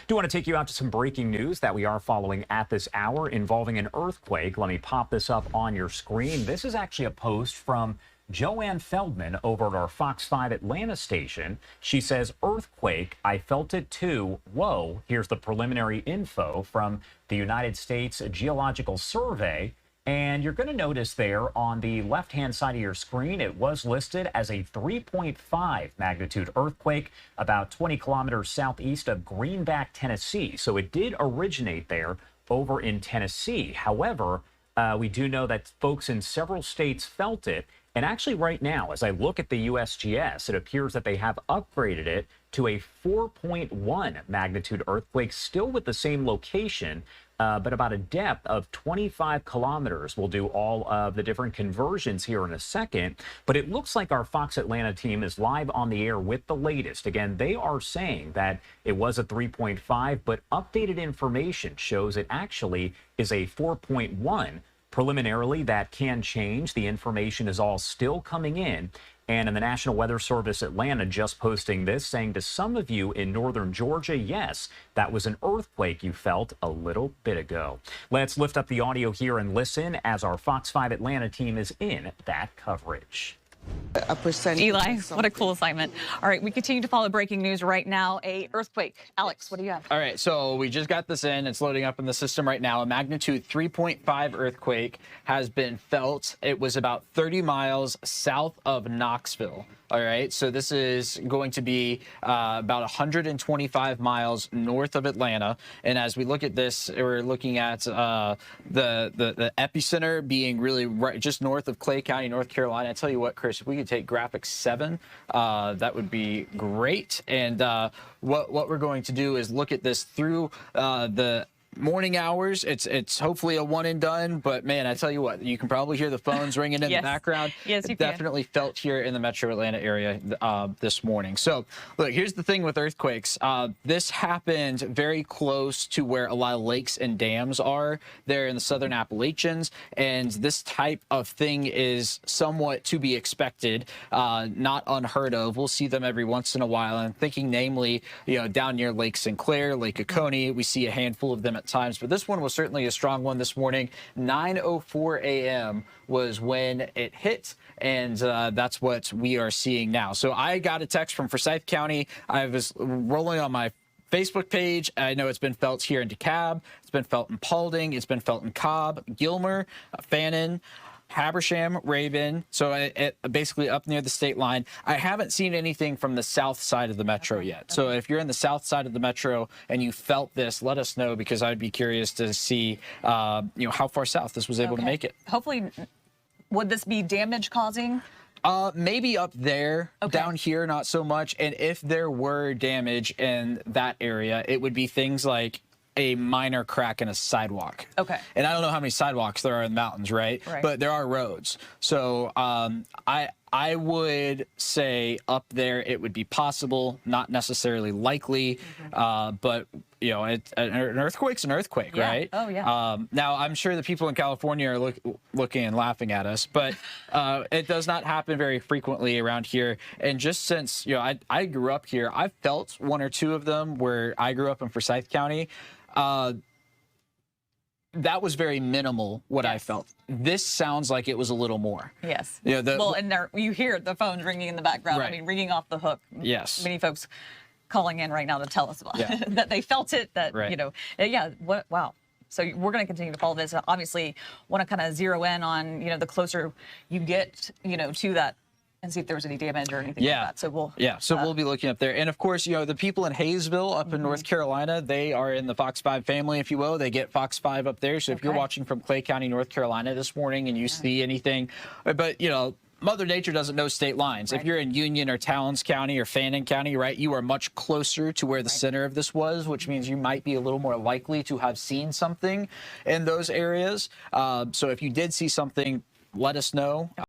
Do want to take you out to some breaking news that we are following at this hour involving an earthquake. Let me pop this up on your screen. This is actually a post from Joanne Feldman over at our Fox 5 Atlanta station. She says, earthquake, I felt it too. Whoa. Here's the preliminary info from the United States Geological Survey. And you're going to notice there on the left-hand side of your screen, it was listed as a 3.5 magnitude earthquake about 20 kilometers southeast of Greenback, Tennessee. So it did originate there over in Tennessee. However, we do know that folks in several states felt it. And actually right now, as I look at the USGS, it appears that they have upgraded it to a 4.1 magnitude earthquake, still with the same location, but about a depth of 25 kilometers. We'll do all of the different conversions here in a second, but it looks like our Fox Atlanta team is live on the air with the latest. Again, they are saying that it was a 3.5, but updated information shows it actually is a 4.1. Preliminarily, that can change. The information is all still coming in. And in the National Weather Service Atlanta just posting this, saying to some of you in northern Georgia, yes, that was an earthquake you felt a little bit ago. Let's lift up the audio here and listen as our Fox 5 Atlanta team is in that coverage. Eli, what a cool assignment. All right, we continue to follow breaking news right now. A earthquake. Alex, what do you have? All right, so we just got this in. It's loading up in the system right now. A magnitude 3.5 earthquake has been felt. It was about 30 miles south of Knoxville. All right, so this is going to be about 125 miles north of Atlanta. And as we look at this, we're looking at the epicenter being really right just north of Clay County, North Carolina. I tell you what, Chris, if we could take graphic 7, that would be great. And what we're going to do is look at this through the morning hours. It's hopefully a one and done, but man, I tell you what, you can probably hear the phones ringing in Yes. the background. Yes, you it definitely felt here in the metro Atlanta area this morning. So look, here's the thing with earthquakes. This happened very close to where a lot of lakes and dams are there in the southern Appalachians, and this type of thing is somewhat to be expected, not unheard of. We'll see them every once in a while. I'm thinking namely, down near Lake Sinclair, Lake Oconee, we see a handful of them at times, but this one was certainly a strong one this morning. 9:04 a.m. was when it hit, and that's what we are seeing now. So I got a text from Forsyth County. I was rolling on my Facebook page. I know it's been felt here in DeKalb. It's been felt in Paulding. It's been felt in Cobb, Gilmer, Fannin, Habersham, Rabun, so basically up near the state line. I haven't seen anything from the south side of the metro yet. So if you're in the south side of the metro and you felt this, let us know, because I'd be curious to see, how far south this was able to make it. Hopefully, would this be damage causing? Maybe up there, down here, not so much. And if there were damage in that area, it would be things like a minor crack in a sidewalk. Okay. And I don't know how many sidewalks there are in the mountains, right? But there are roads. So I would say up there it would be possible, not necessarily likely, but an earthquake's an earthquake, right? Oh, yeah. Now, I'm sure the people in California are looking and laughing at us, but it does not happen very frequently around here. And just since, I grew up here, I've felt one or two of them where I grew up in Forsyth County. That was very minimal, what I felt. This sounds like it was a little more. Yes. And you hear the phones ringing in the background. Right. I mean, ringing off the hook. Yes. Many folks calling in right now to tell us about that they felt it, wow. So we're going to continue to follow this. Obviously, want to kind of zero in on, the closer you get, to that, and see if there was any damage or anything like that. So we'll be looking up there. And of course, the people in Hayesville up in North Carolina, they are in the Fox 5 family, if you will. They get Fox 5 up there. So if you're watching from Clay County, North Carolina this morning and you see anything, but Mother Nature doesn't know state lines. If you're in Union or Towns County or Fannin County, right, you are much closer to where the center of this was, which means you might be a little more likely to have seen something in those areas. So if you did see something, let us know.